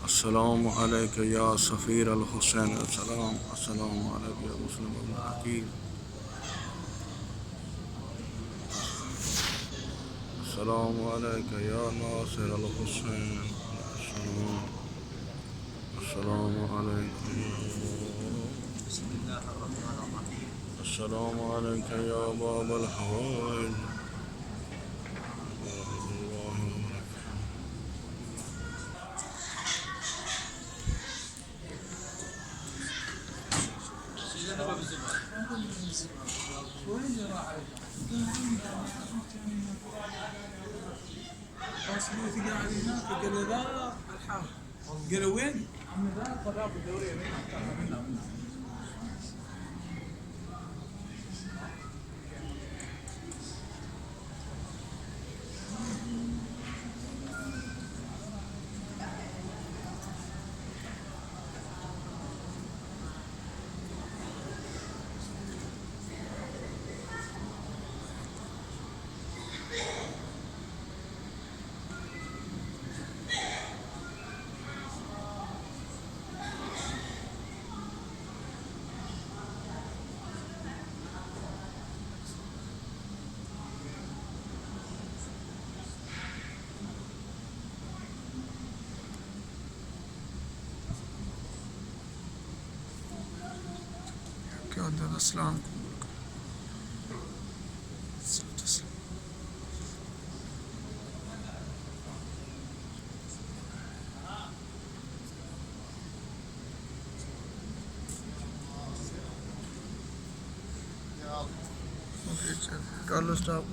السلام عليك يا سفير الحسين. السلام عليك يا مسلم بن عقيل. السلام عليك يا ناصر الحسين. السلام عليك بسم الله الرحمن الرحيم. السلام عليك يا باب الحوائج. قاعد هناك قال له ذا الحام قال له وين؟ عم ذا طلاب الدوريه منها كاد الإسلام. Okay, Carlos, stop.